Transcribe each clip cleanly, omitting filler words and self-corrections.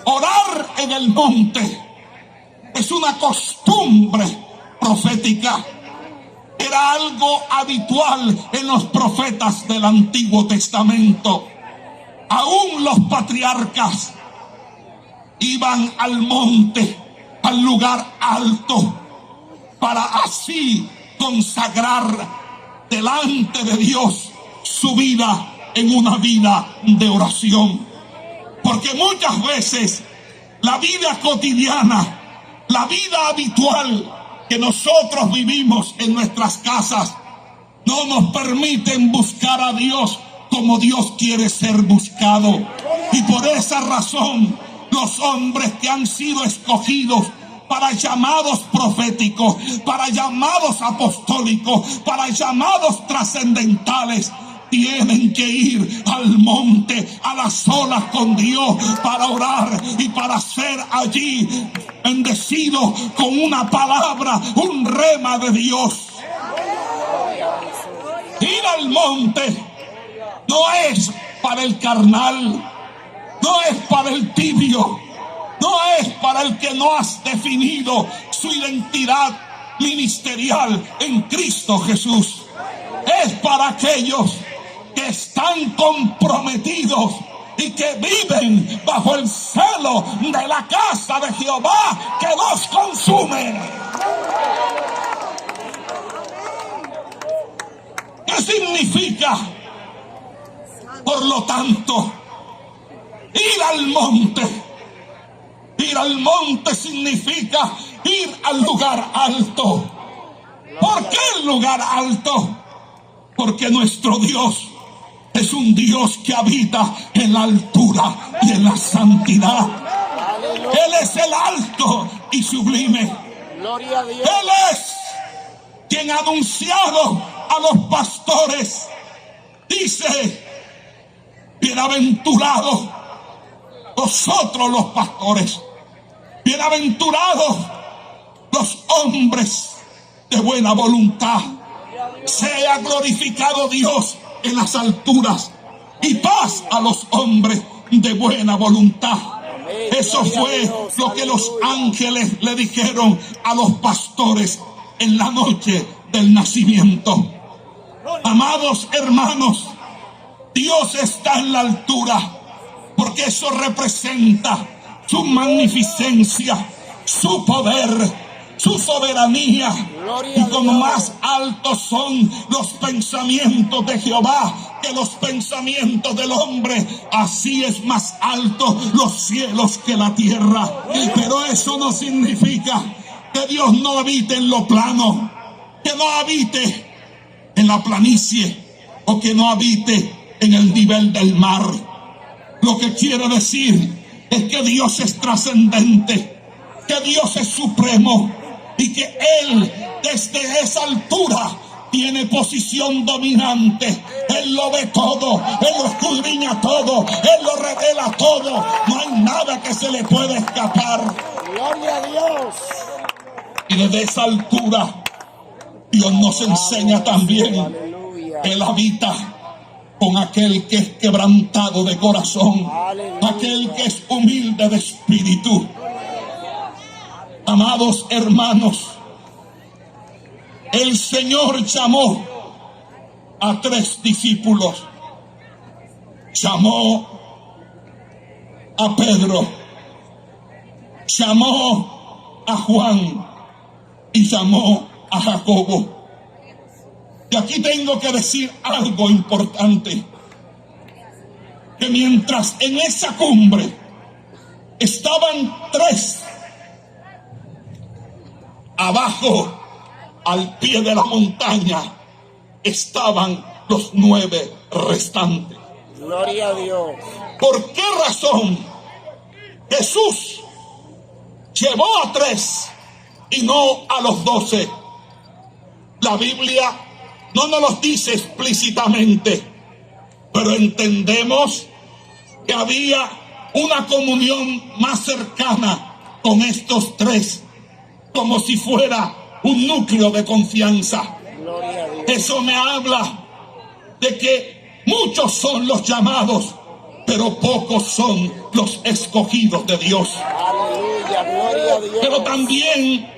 Orar en el monte es una costumbre profética. Era algo habitual en los profetas del Antiguo Testamento. Aún los patriarcas iban al monte, al lugar alto, para así consagrar delante de Dios su vida en una vida de oración. Porque muchas veces la vida cotidiana, la vida habitual que nosotros vivimos en nuestras casas, no nos permiten buscar a Dios como Dios quiere ser buscado. Y por esa razón, los hombres que han sido escogidos para llamados proféticos, para llamados apostólicos, para llamados trascendentales, tienen que ir al monte, a las solas con Dios, para orar y para ser allí bendecido con una palabra, un rema de Dios. Ir al monte no es para el carnal, no es para el tibio, no es para el que no has definido su identidad ministerial en Cristo Jesús. Es para aquellos que están comprometidos y que viven bajo el celo de la casa de Jehová que los consume. ¿Qué significa? Por lo tanto, ir al monte. Ir al monte significa ir al lugar alto. ¿Por qué el lugar alto? Porque nuestro Dios es un Dios que habita en la altura y en la santidad. Él es el alto y sublime. Gloria a Dios. Él es quien ha anunciado a los pastores. Dice: bienaventurados vosotros los pastores, bienaventurados los hombres de buena voluntad. Sea glorificado Dios en las alturas y paz a los hombres de buena voluntad. Eso fue lo que los ángeles le dijeron a los pastores en la noche del nacimiento. Amados hermanos, Dios está en la altura porque eso representa su magnificencia, su poder, su soberanía. Y como más altos son los pensamientos de Jehová que los pensamientos del hombre, así es más alto los cielos que la tierra. Pero eso no significa que Dios no habite en lo plano, que no habite en la planicie o que no habite en el nivel del mar. Lo que quiero decir es que Dios es trascendente, que Dios es supremo y que Él desde esa altura tiene posición dominante. Él lo ve todo, Él lo escudriña todo, Él lo revela todo. No hay nada que se le pueda escapar. Gloria a Dios. Y desde esa altura Dios nos enseña también que Él habita con aquel que es quebrantado de corazón, aquel que es humilde de espíritu. Amados hermanos, el Señor llamó a 3 discípulos. Llamó a Pedro, llamó a Juan y llamó a Jacobo. Y aquí tengo que decir algo importante, que mientras en esa cumbre estaban 3, abajo, al pie de la montaña, estaban los 9 restantes. Gloria a Dios. ¿Por qué razón Jesús llevó a 3 y no a los 12? La Biblia no nos lo dice explícitamente, pero entendemos que había una comunión más cercana con estos 3, como si fuera un núcleo de confianza. Gloria a Dios. Eso me habla de que muchos son los llamados, pero pocos son los escogidos de Dios. Aleluya, gloria a Dios. Pero también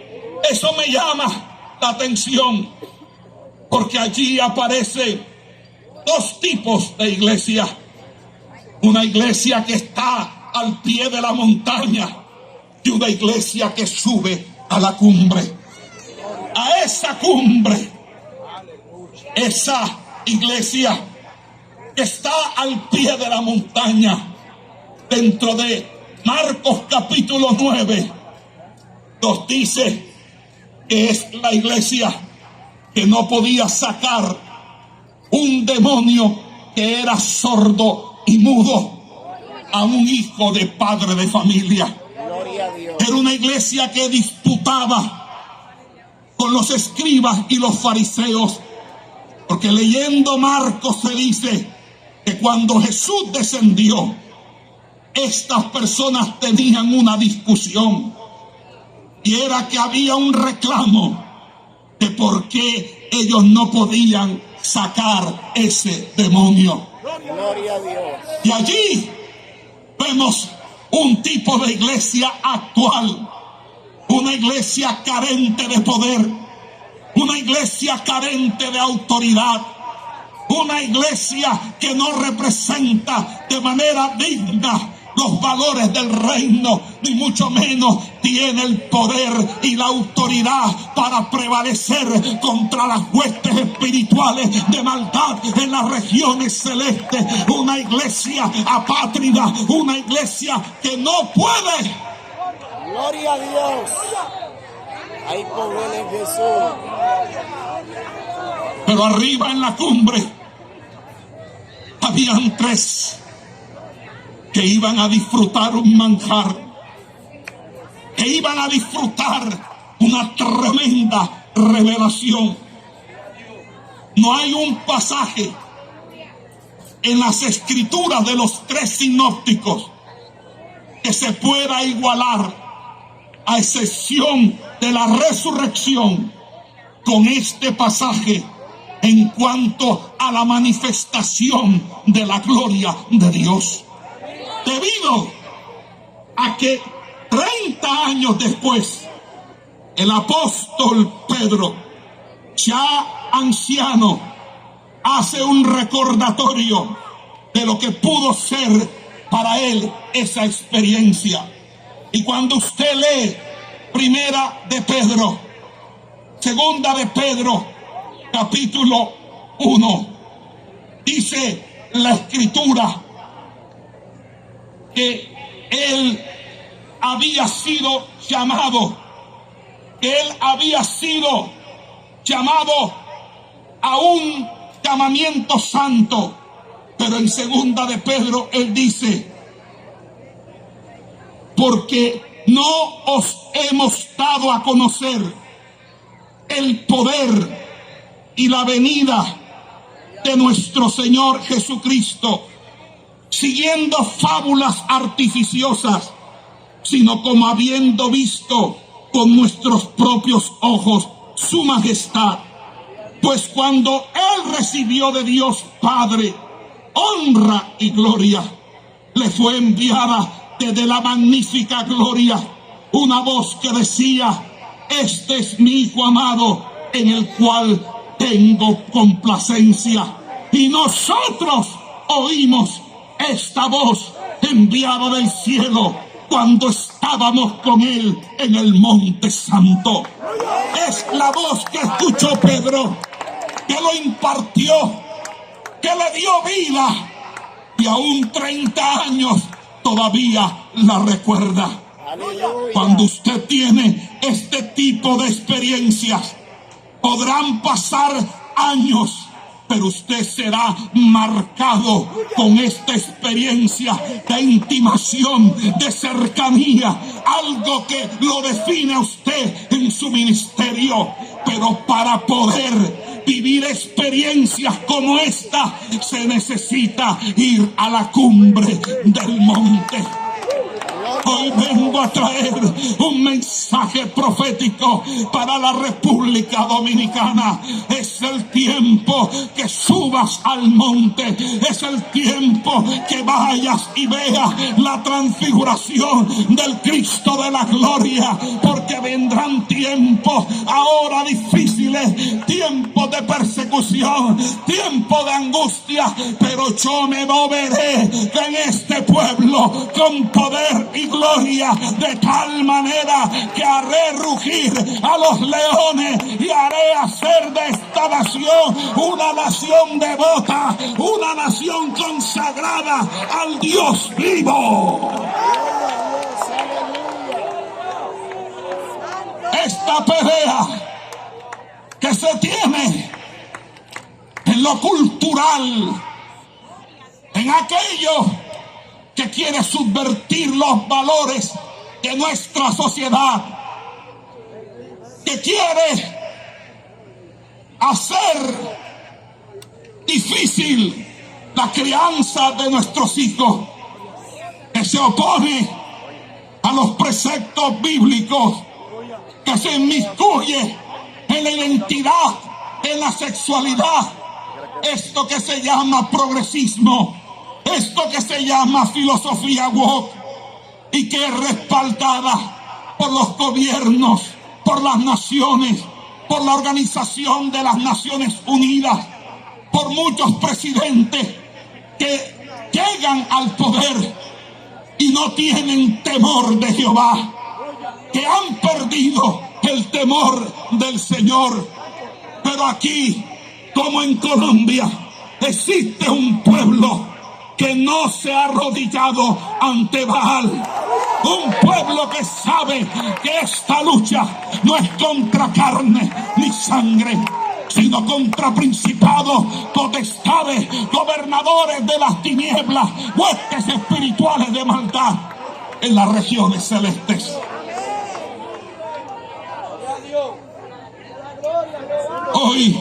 eso me llama la atención, porque allí aparecen dos tipos de iglesia. Una iglesia que está al pie de la montaña y una iglesia que sube a la cumbre. A esa cumbre, esa iglesia que está al pie de la montaña, dentro de Marcos capítulo 9, nos dice que es la iglesia que no podía sacar un demonio que era sordo y mudo a un hijo de padre de familia. Gloria a Dios. Era una iglesia que disputaba con los escribas y los fariseos, porque leyendo Marcos se dice que cuando Jesús descendió, estas personas tenían una discusión, y era que había un reclamo de por qué ellos no podían sacar ese demonio. Gloria a Dios. Y allí vemos un tipo de iglesia actual, una iglesia carente de poder, una iglesia carente de autoridad, una iglesia que no representa de manera digna los valores del reino, ni mucho menos tiene el poder y la autoridad para prevalecer contra las huestes espirituales de maldad en las regiones celestes. Una iglesia apátrida, una iglesia que no puede. Gloria a Dios. Hay poder en Jesús. Pero arriba en la cumbre habían tres que iban a disfrutar un manjar, que iban a disfrutar una tremenda revelación. No hay un pasaje en las escrituras de los tres sinópticos que se pueda igualar, a excepción de la resurrección, con este pasaje en cuanto a la manifestación de la gloria de Dios. Debido a que 30 años después, el apóstol Pedro, ya anciano, hace un recordatorio de lo que pudo ser para él esa experiencia. Y cuando usted lee Primera de Pedro, Segunda de Pedro, capítulo 1, dice la Escritura que él había sido llamado, a un llamamiento santo. Pero en Segunda de Pedro él dice: porque no os hemos dado a conocer el poder y la venida de nuestro Señor Jesucristo siguiendo fábulas artificiosas, sino como habiendo visto con nuestros propios ojos su majestad. Pues cuando él recibió de Dios Padre honra y gloria, le fue enviada desde la magnífica gloria una voz que decía: este es mi Hijo amado, en el cual tengo complacencia. Y nosotros oímos esta voz enviada del cielo cuando estábamos con él en el Monte Santo. Es la voz que escuchó Pedro, que lo impartió, que le dio vida, y aún 30 años todavía la recuerda. Aleluya. Cuando usted tiene este tipo de experiencias, podrán pasar años, pero usted será marcado con esta experiencia de intimación, de cercanía, algo que lo define a usted en su ministerio. Pero para poder vivir experiencias como esta, se necesita ir a la cumbre del monte. Hoy vengo vengo a traer un mensaje profético para la República Dominicana. Es el tiempo que subas al monte. Es el tiempo que vayas y veas la transfiguración del Cristo de la gloria. Porque vendrán tiempos ahora difíciles, tiempos de persecución, tiempos de angustia. Pero yo me moveré en este pueblo con poder y gloria, de tal manera que haré rugir a los leones y haré hacer de esta nación una nación devota, una nación consagrada al Dios vivo. Esta pelea que se tiene en lo cultural, en aquello que quiere subvertir los valores de nuestra sociedad, que quiere hacer difícil la crianza de nuestros hijos, que se opone a los preceptos bíblicos, que se inmiscuye en la identidad, en la sexualidad. Esto que se llama progresismo, esto que se llama filosofía woke, y que es respaldada por los gobiernos, por las naciones, por la Organización de las Naciones Unidas, por muchos presidentes que llegan al poder y no tienen temor de Jehová, que han perdido el temor del Señor. Pero aquí, como en Colombia, existe un pueblo que no se ha arrodillado ante Baal. Un pueblo que sabe que esta lucha no es contra carne ni sangre, sino contra principados, potestades, gobernadores de las tinieblas, huestes espirituales de maldad en las regiones celestes. Hoy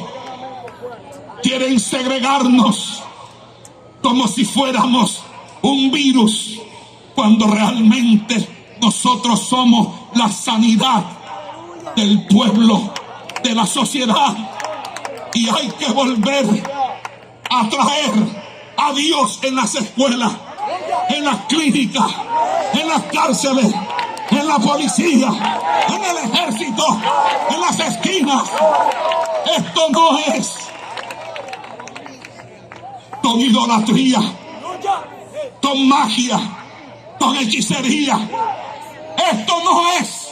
quieren segregarnos como si fuéramos un virus, cuando realmente nosotros somos la sanidad del pueblo, de la sociedad. Y hay que volver a traer a Dios en las escuelas, en las clínicas, en las cárceles, en la policía, en el ejército, en las esquinas. Esto no es con idolatría, con magia, con hechicería. Esto no es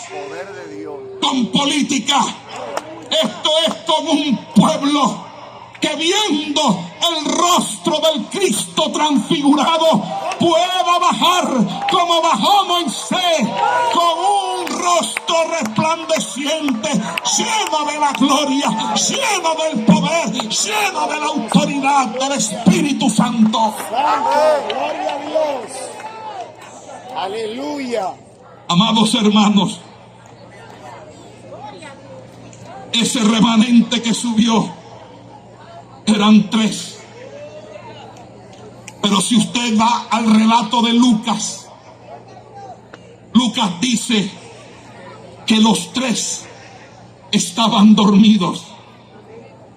con política. Esto es con un pueblo que, viendo el rostro del Cristo transfigurado, pueda bajar como bajó Moisés, con un rostro resplandeciente, lleno de la gloria, lleno del poder, lleno de la autoridad del Espíritu Santo. Gloria a Dios. Aleluya. Amados hermanos, ese remanente que subió eran 3. Pero si usted va al relato de Lucas, Lucas dice que los 3 estaban dormidos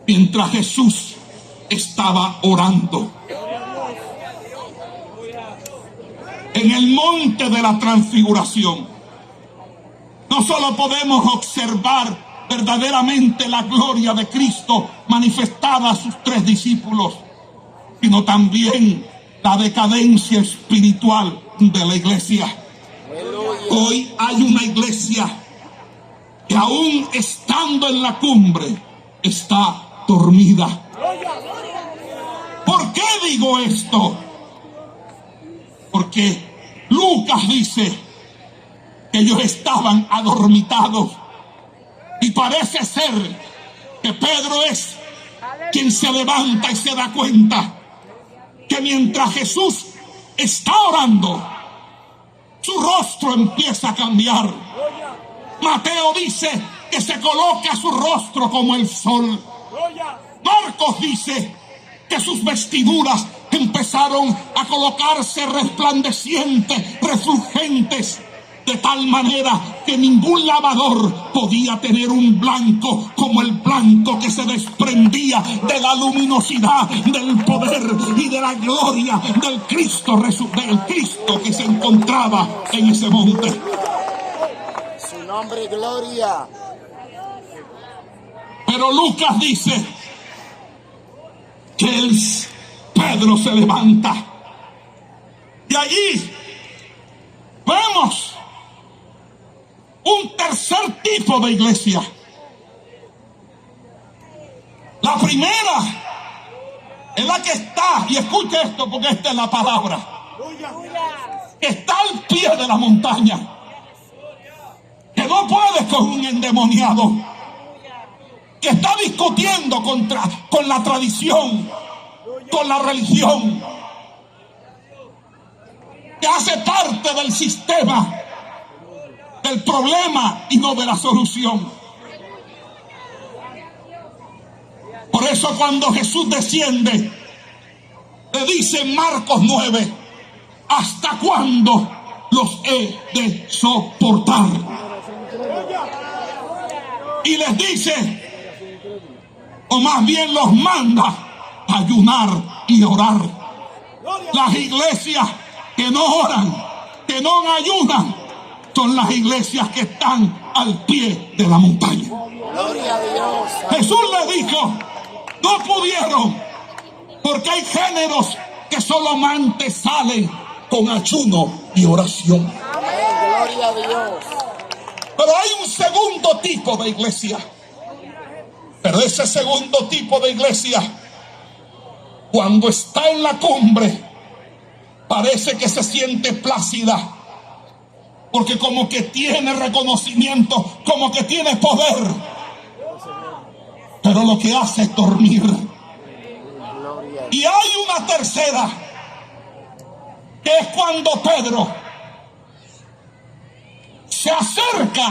mientras Jesús estaba orando. En el monte de la transfiguración, no solo podemos observar verdaderamente la gloria de Cristo manifestada a sus 3 discípulos, sino también la decadencia espiritual de la iglesia. Hoy hay una iglesia que, aún estando en la cumbre, está dormida. ¿Por qué digo esto? Porque Lucas dice que ellos estaban adormitados. Y parece ser que Pedro es quien se levanta y se da cuenta que mientras Jesús está orando, su rostro empieza a cambiar. Mateo dice que se coloca su rostro como el sol. Marcos dice que sus vestiduras empezaron a colocarse resplandecientes, refulgentes. de tal manera que ningún lavador podía tener un blanco como el blanco que se desprendía de la luminosidad, del poder y de la gloria del Cristo que se encontraba en ese monte. Su nombre, gloria. Pero Lucas dice que Pedro se levanta y allí vemos un tercer tipo de iglesia. La primera es la que está, y escuche esto porque esta es la palabra, que está al pie de la montaña, que no puede con un endemoniado, que está discutiendo con la tradición, con la religión, que hace parte del sistema, del problema y no de la solución. Por eso cuando Jesús desciende, le dice en Marcos 9, ¿hasta cuándo los he de soportar? Y les dice, o más bien los manda a ayunar y orar. Las iglesias que no oran, que no ayunan, son las iglesias que están al pie de la montaña. Gloria a Dios. Jesús le dijo, no pudieron, porque hay géneros que solamente salen con ayuno y oración. Amén, gloria a Dios. Pero hay un segundo tipo de iglesia. Pero ese segundo tipo de iglesia, cuando está en la cumbre, parece que se siente plácida, porque como que tiene reconocimiento, como que tiene poder, pero lo que hace es dormir. Y hay una tercera, que es cuando Pedro se acerca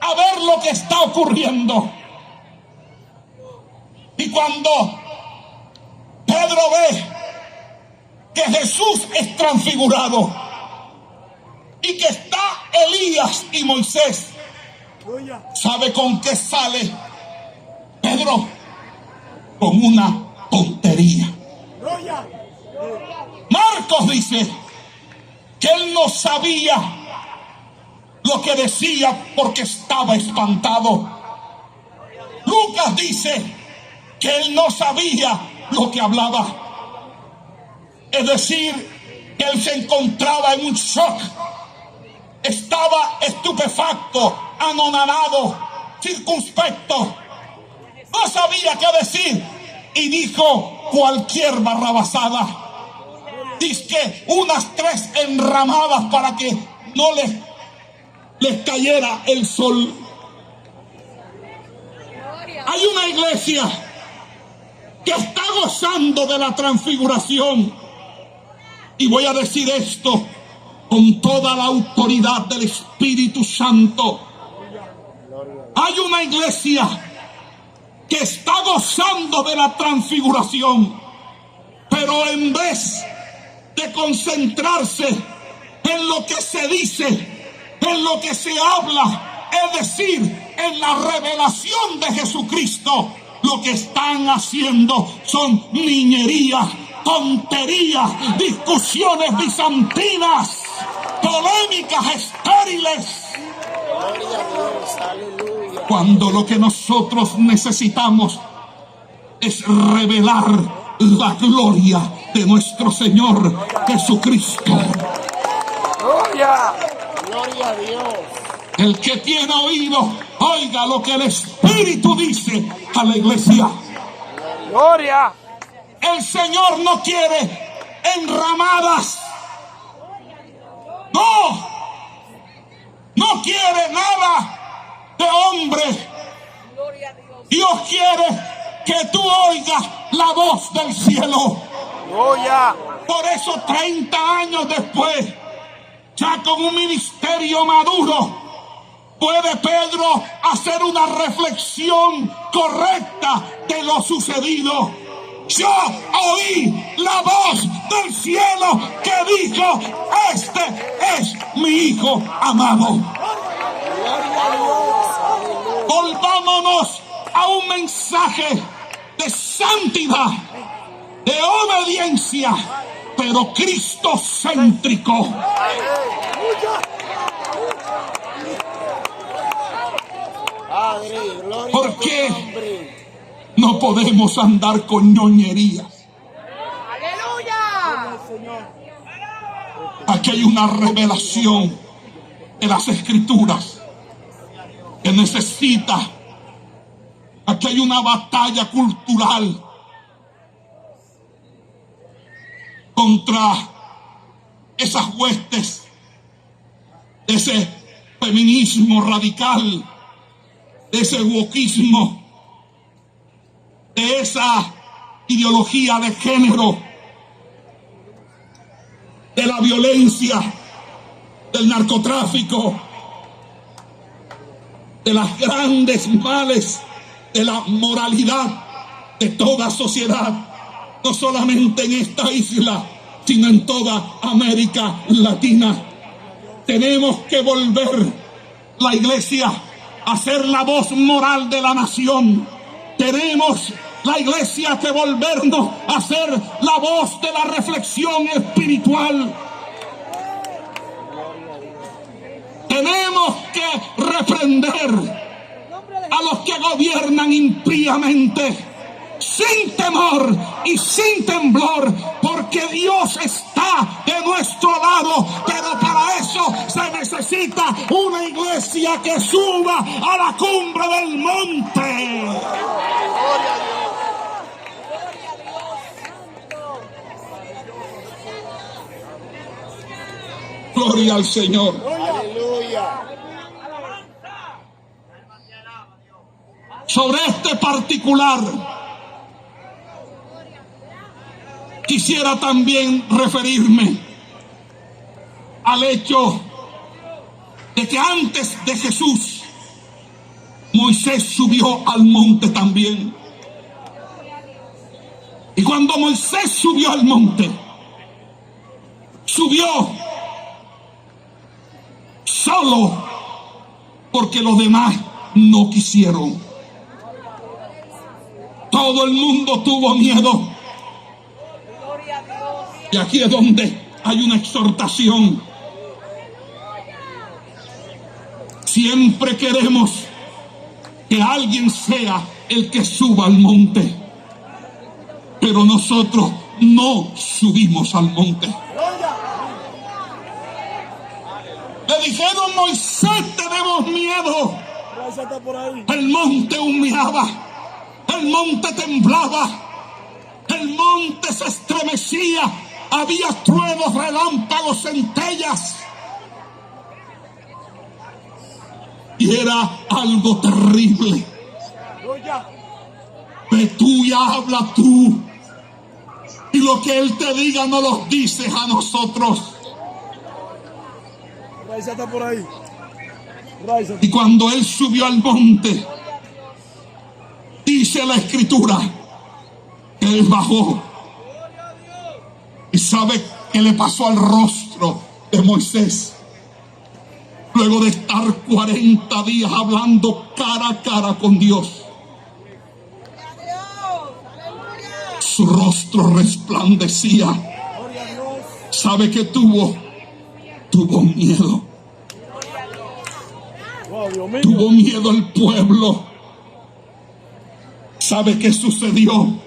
a ver lo que está ocurriendo. Y cuando Pedro ve que Jesús es transfigurado y que está Elías y Moisés, ¿sabe con qué sale Pedro? Con una tontería. Marcos dice que él no sabía lo que decía porque estaba espantado. Lucas dice que él no sabía lo que hablaba. Es decir, que él se encontraba en un shock. Estaba estupefacto, anonadado, circunspecto. No sabía qué decir y dijo cualquier barrabasada. Dice unas 3 enramadas para que no les cayera el sol. Hay una iglesia que está gozando de la transfiguración. Y voy a decir esto con toda la autoridad del Espíritu Santo. Hay una iglesia que está gozando de la transfiguración, pero en vez de concentrarse en lo que se dice, en lo que se habla, es decir, en la revelación de Jesucristo, lo que están haciendo son niñerías, tonterías, discusiones bizantinas, polémicas estériles. Gloria a Dios, aleluya. Cuando lo que nosotros necesitamos es revelar la gloria de nuestro Señor Jesucristo. Gloria. Gloria a Dios. El que tiene oído, oiga lo que el Espíritu dice a la iglesia. Gloria. El Señor no quiere enramadas. No quiere nada de hombre. Dios quiere que tú oigas la voz del cielo. Gloria. Por eso 30 años después, ya con un ministerio maduro, puede Pedro hacer una reflexión correcta de lo sucedido. Yo oí la voz del cielo que dijo: este es mi Hijo amado. Volvámonos a un mensaje de santidad, de obediencia, pero cristocéntrico. ¿Por qué no podemos andar con ñoñerías? Aquí hay una revelación de las Escrituras que necesita. Aquí hay una batalla cultural contra esas huestes de ese feminismo radical, de ese wokismo, de esa ideología de género, de la violencia, del narcotráfico, de las grandes males, de la moralidad de toda sociedad, no solamente en esta isla, sino en toda América Latina. Tenemos que volver la iglesia a ser la voz moral de la nación. Tenemos la iglesia que volvernos a ser la voz de la reflexión espiritual. Tenemos que reprender a los que gobiernan impíamente, sin temor y sin temblor, porque Dios está de nuestro lado. Pero para eso se necesita una iglesia que suba a la cumbre del monte. Gloria al Señor. Aleluya. Sobre este particular, quisiera también referirme al hecho de que antes de Jesús, Moisés subió al monte también. Y cuando Moisés subió al monte, subió solo porque los demás no quisieron. Todo el mundo tuvo miedo. Y aquí es donde hay una exhortación. Siempre queremos que alguien sea el que suba al monte, pero nosotros no subimos al monte. Le dijeron: Moisés, tenemos miedo. El monte humeaba, el monte temblaba, el monte se estremecía, había truenos, relámpagos, centellas. Y era algo terrible. Ve tú y habla tú, y lo que Él te diga no lo dices a nosotros. Por ahí. Y cuando Él subió al monte, dice la Escritura que Él bajó. ¿Y sabe qué le pasó al rostro de Moisés? Luego de estar 40 días hablando cara a cara con Dios, su rostro resplandecía. ¿Sabe qué tuvo? Tuvo miedo. Tuvo miedo el pueblo. ¿Sabe qué sucedió?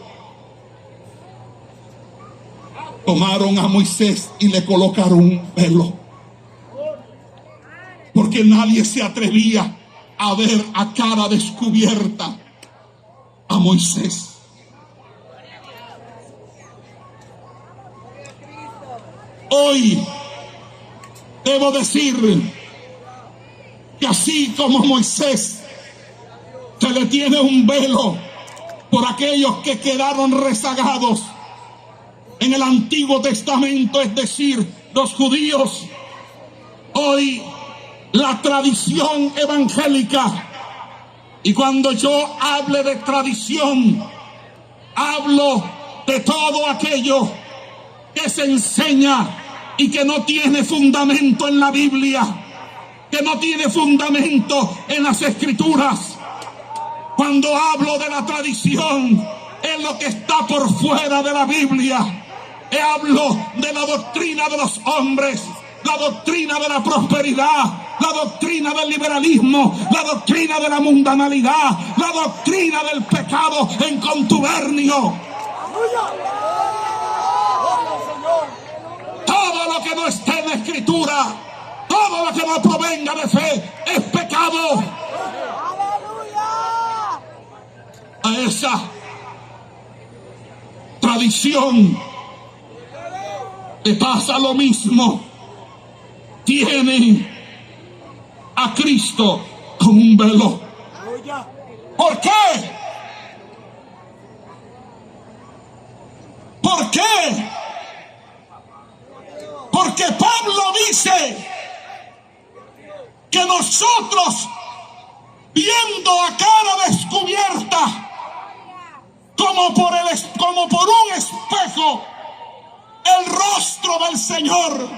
Tomaron a Moisés y le colocaron un velo, porque nadie se atrevía a ver a cara descubierta a Moisés. Hoy debo decir que así como Moisés se le tiene un velo por aquellos que quedaron rezagados en el Antiguo Testamento, es decir, los judíos, hoy la tradición evangélica, y cuando yo hable de tradición, hablo de todo aquello que se enseña y que no tiene fundamento en la Biblia, que no tiene fundamento en las Escrituras. Cuando hablo de la tradición, es lo que está por fuera de la Biblia. Hablo de la doctrina de los hombres, la doctrina de la prosperidad, la doctrina del liberalismo, la doctrina de la mundanalidad, la doctrina del pecado en contubernio. Todo lo que no esté en la Escritura, todo lo que no provenga de fe es pecado. A esa tradición le pasa lo mismo. Tienen a Cristo como un velo. ¿Por qué? ¿Por qué? Porque Pablo dice que nosotros, viendo a cara descubierta, como por un espejo, el rostro del Señor,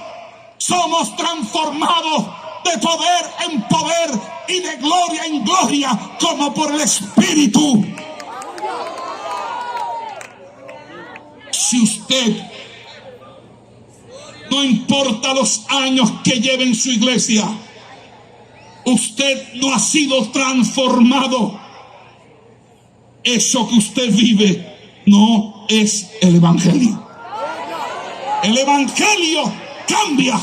somos transformados de poder en poder y de gloria en gloria, como por el Espíritu. Si usted, no importa los años que lleve en su iglesia, usted no ha sido transformado, eso que usted vive no es el Evangelio. El Evangelio cambia,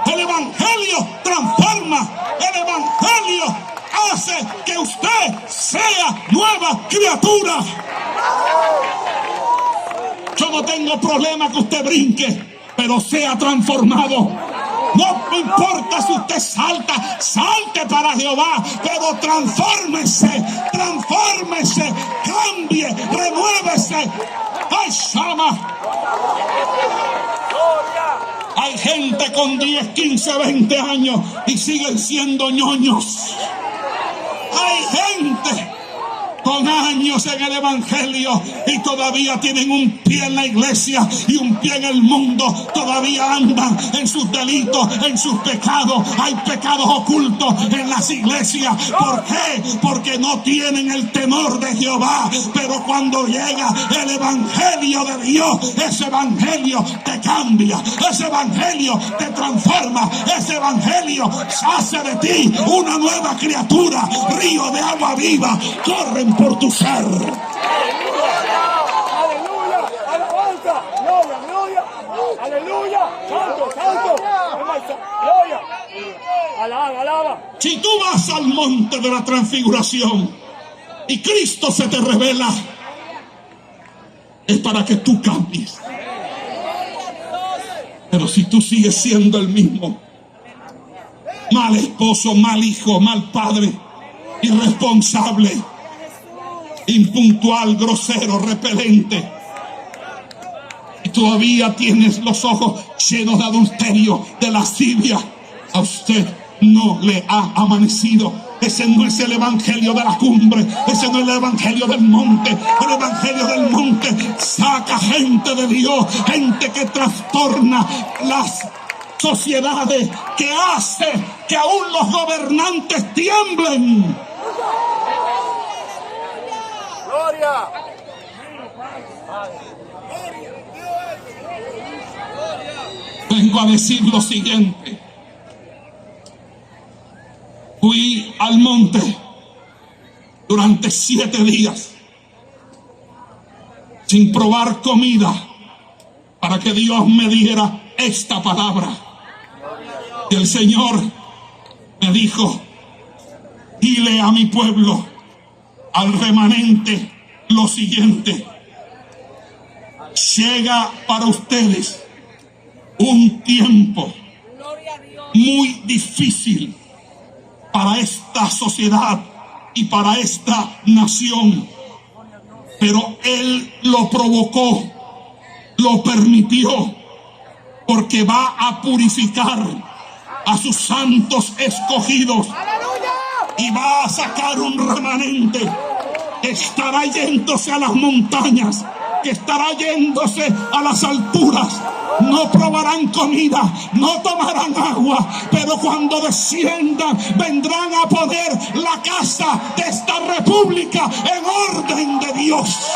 el Evangelio transforma, el Evangelio hace que usted sea nueva criatura. Yo no tengo problema que usted brinque, pero sea transformado. No me importa si usted salte para Jehová, pero transfórmese, cambie, renuévese. ¡Ay, Shama! Hay gente con 10, 15, 20 años y siguen siendo ñoños. Hay gente con años en el Evangelio y todavía tienen un pie en la iglesia y un pie en el mundo. Todavía andan en sus delitos, en sus pecados. Hay pecados ocultos en las iglesias. ¿Por qué? Porque no tienen el temor de Jehová. Pero cuando llega el Evangelio de Dios, ese Evangelio te cambia, ese Evangelio te transforma, ese Evangelio hace de ti una nueva criatura. Río de agua viva corren por tu ser. Aleluya, alabanza, gloria, aleluya, santo, gloria, alaba. Si tú vas al monte de la transfiguración y Cristo se te revela, es para que tú cambies. Pero si tú sigues siendo el mismo, mal esposo, mal hijo, mal padre, irresponsable, impuntual, grosero, repelente, y todavía tienes los ojos llenos de adulterio, de lascivia, a usted no le ha amanecido. Ese no es el Evangelio de la cumbre, ese no es el Evangelio del monte. El Evangelio del monte saca gente de Dios, gente que trastorna las sociedades, que hace que aún los gobernantes tiemblen. Gloria. Vengo a decir lo siguiente. Fui al monte durante 7 días sin probar comida para que Dios me diera esta palabra. Y el Señor me dijo: dile a mi pueblo, al remanente, lo siguiente: llega para ustedes un tiempo muy difícil para esta sociedad y para esta nación, pero Él lo provocó, lo permitió, porque va a purificar a sus santos escogidos y va a sacar un remanente que estará yéndose a las montañas, que estará yéndose a las alturas, no probarán comida, no tomarán agua, pero cuando desciendan vendrán a poner la casa de esta república en orden de Dios.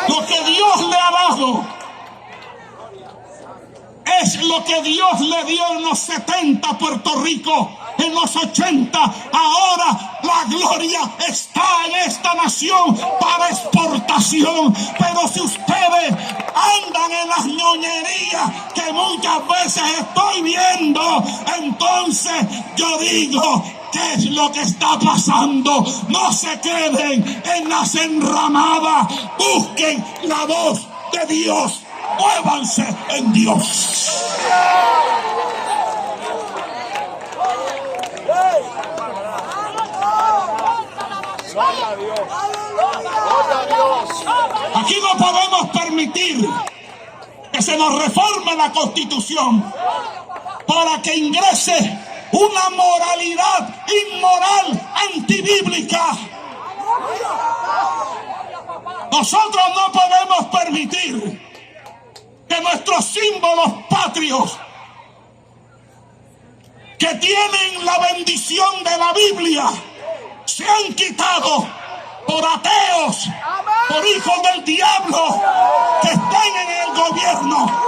Lo que Dios le ha dado es lo que Dios le dio en los 70 a Puerto Rico, en los 80. Ahora la gloria está en esta nación para exportación. Pero si ustedes andan en las ñoñerías que muchas veces estoy viendo, entonces yo digo, ¿qué es lo que está pasando? No se queden en las enramadas, busquen la voz de Dios, muévanse en Dios. Gloria a Dios. Gloria a Dios. Aquí no podemos permitir que se nos reforme la Constitución para que ingrese una moralidad inmoral antibíblica. Nosotros no podemos permitir que nuestros símbolos patrios, que tienen la bendición de la Biblia, sean quitados por ateos, por hijos del diablo que estén en el gobierno.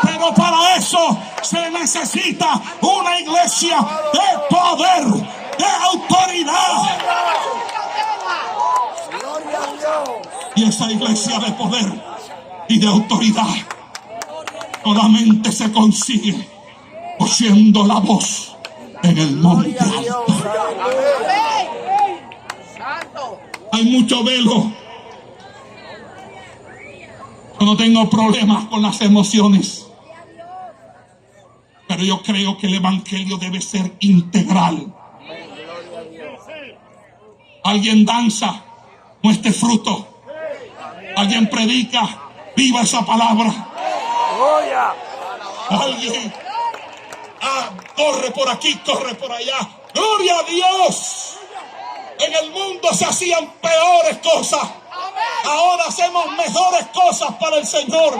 Pero para eso se necesita una iglesia de poder, de autoridad. Y esa iglesia de poder y de autoridad solamente se consigue oyendo la voz en el monte alto. Hay mucho velo. Yo no tengo problemas con las emociones, pero yo creo que el evangelio debe ser integral. Alguien danza, muestre fruto. Alguien predica, viva esa palabra. Alguien corre por aquí, corre por allá. Gloria a Dios. En el mundo se hacían peores cosas. Ahora hacemos mejores cosas para el Señor.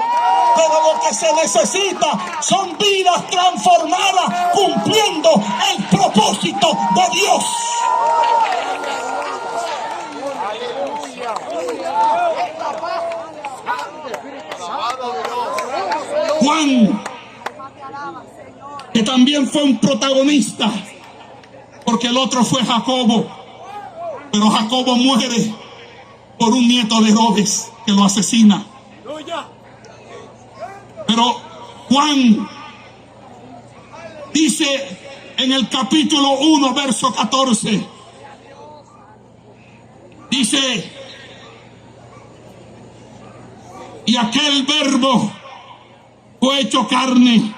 Pero lo que se necesita son vidas transformadas cumpliendo el propósito de Dios. Juan, que también fue un protagonista, porque el otro fue Jacobo, pero Jacobo muere por un nieto de Herodes que lo asesina. Pero Juan dice en el capítulo 1, verso 14, dice: y aquel verbo fue hecho carne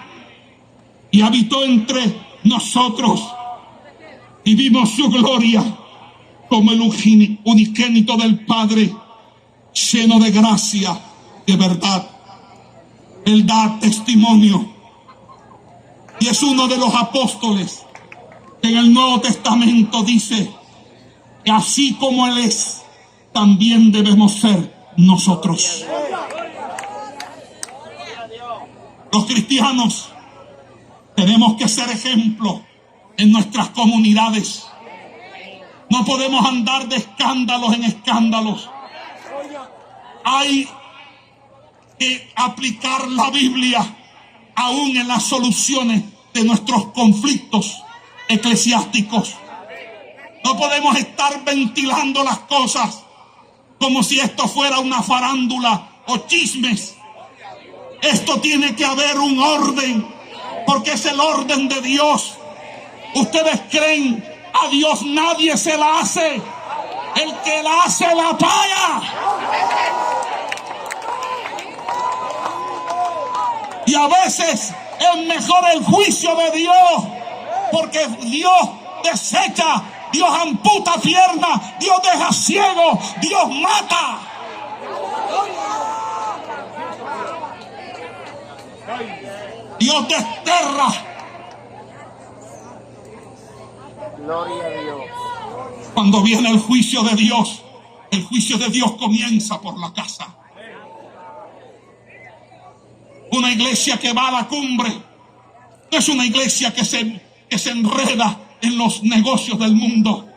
y habitó entre nosotros, y vimos su gloria como el unigénito del Padre, lleno de gracia, de verdad. Él da testimonio y es uno de los apóstoles que en el Nuevo Testamento dice que así como Él es, también debemos ser nosotros. Los cristianos tenemos que ser ejemplo en nuestras comunidades. No podemos andar de escándalos en escándalos. Hay que aplicar la Biblia aún en las soluciones de nuestros conflictos eclesiásticos. No podemos estar ventilando las cosas como si esto fuera una farándula o chismes. Esto tiene que haber un orden, porque es el orden de Dios. Ustedes creen, a Dios nadie se la hace. El que la hace la paga. Y a veces es mejor el juicio de Dios, porque Dios desecha, Dios amputa piernas, Dios deja ciego, Dios mata. Dios desterra. Gloria a Dios. Cuando viene el juicio de Dios comienza por la casa. Una iglesia que va a la cumbre no es una iglesia que se enreda en los negocios del mundo.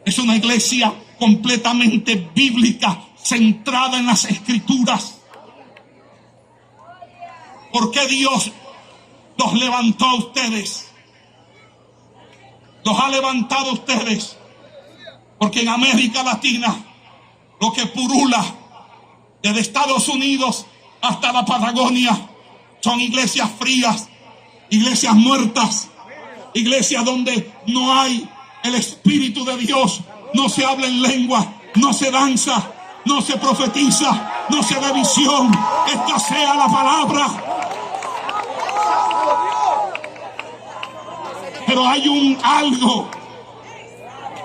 Es una iglesia completamente bíblica, centrada en las Escrituras. ¿Por qué Dios los levantó a ustedes? Los ha levantado a ustedes porque en América Latina lo que purula desde Estados Unidos hasta la Patagonia son iglesias frías, iglesias muertas, iglesias donde no hay el Espíritu de Dios, no se habla en lengua, no se danza, no se profetiza, no se da visión, escasea la palabra. Pero hay algo,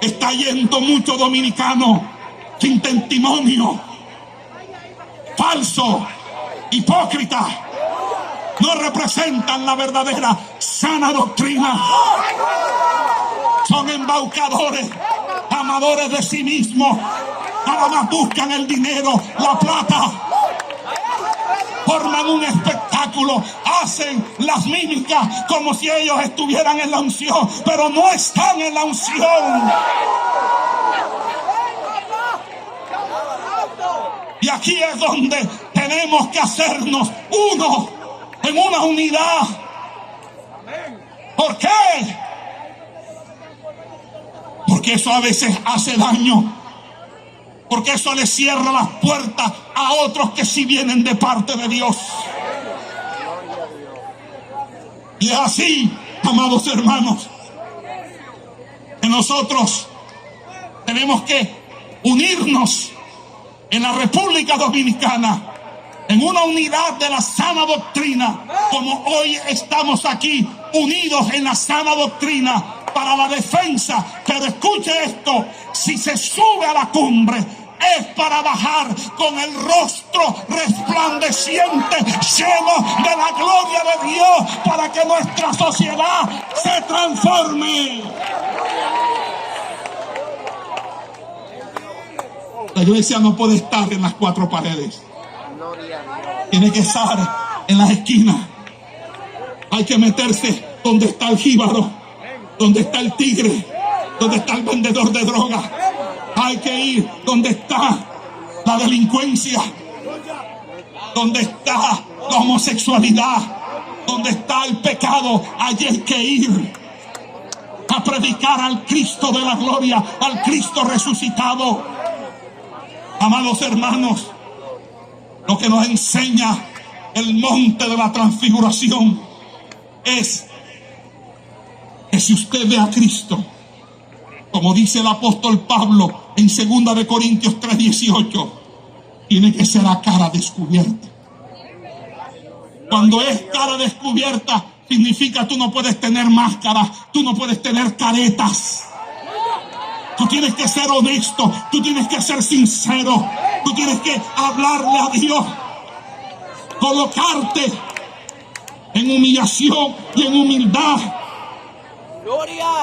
está yendo mucho dominicano sin testimonio, falso, hipócrita, no representan la verdadera sana doctrina. Son embaucadores, amadores de sí mismos, nada más buscan el dinero, la plata, forman un espectáculo, hacen las mímicas como si ellos estuvieran en la unción, pero no están en la unción. Y aquí es donde tenemos que hacernos uno, en una unidad. ¿Por qué? Porque eso a veces hace daño. Porque eso le cierra las puertas a otros que sí vienen de parte de Dios. Y es así, amados hermanos, que nosotros tenemos que unirnos en la República Dominicana en una unidad de la sana doctrina, como hoy estamos aquí unidos en la sana doctrina para la defensa. Pero escuche esto, si se sube a la cumbre es para bajar con el rostro resplandeciente, lleno de la gloria de Dios, para que nuestra sociedad se transforme. La iglesia no puede estar en las cuatro paredes. Tiene que estar en las esquinas. Hay que meterse donde está el jíbaro, donde está el tigre, donde está el vendedor de drogas. Hay que ir donde está la delincuencia, donde está la homosexualidad, donde está el pecado. Allí hay que ir a predicar al Cristo de la gloria, al Cristo resucitado. Amados hermanos, lo que nos enseña el monte de la transfiguración es que si usted ve a Cristo, como dice el apóstol Pablo en 2 de Corintios 3:18, tiene que ser a cara descubierta. Cuando es cara descubierta, significa tú no puedes tener máscaras, tú no puedes tener caretas. Tú tienes que ser honesto, tú tienes que ser sincero, tú tienes que hablarle a Dios, colocarte en humillación y en humildad.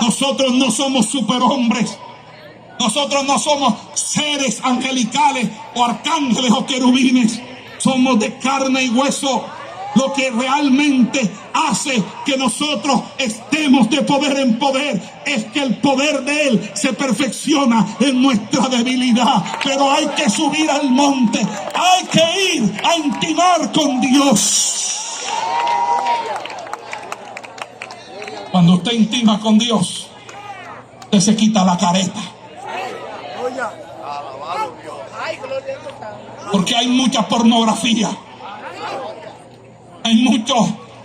Nosotros no somos superhombres, nosotros no somos seres angelicales o arcángeles o querubines, somos de carne y hueso. Lo que realmente hace que nosotros estemos de poder en poder es que el poder de Él se perfecciona en nuestra debilidad. Pero hay que subir al monte, hay que ir a intimar con Dios. Cuando usted intima con Dios, usted se quita la careta. Porque hay mucha pornografía. Hay mucho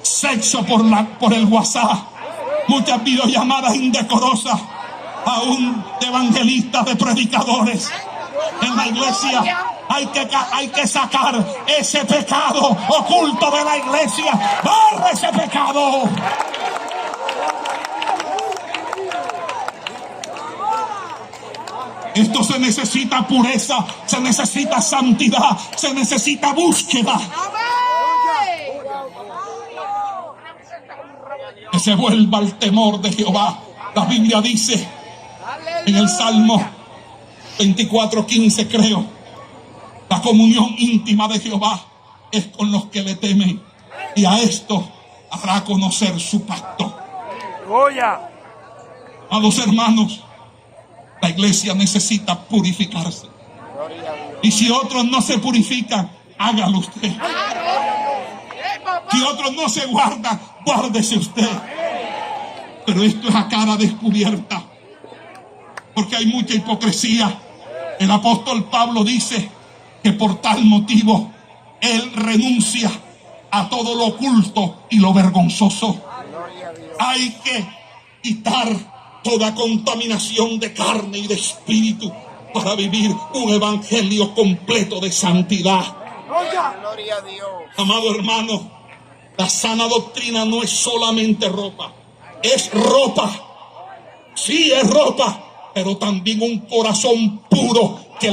sexo por el WhatsApp, muchas videollamadas indecorosas, aún de evangelistas, de predicadores. En la iglesia hay que sacar ese pecado oculto de la iglesia. ¡Barre ese pecado! Esto se necesita pureza, se necesita santidad, se necesita búsqueda. Que se vuelva el temor de Jehová La Biblia dice en el Salmo 24:15, creo, la comunión íntima de Jehová es con los que le temen, y a esto hará conocer su pacto. Amados hermanos, la iglesia necesita purificarse. Y si otros no se purifican, hágalo usted. Si otros no se guardan, guárdese usted. Pero esto es a cara descubierta, porque hay mucha hipocresía. El apóstol Pablo dice que por tal motivo él renuncia a todo lo oculto y lo vergonzoso. Hay que quitar toda contaminación de carne y de espíritu para vivir un evangelio completo de santidad. Gloria a Dios. Amado hermano, la sana doctrina no es solamente ropa, es ropa. Sí, es ropa, pero también un corazón puro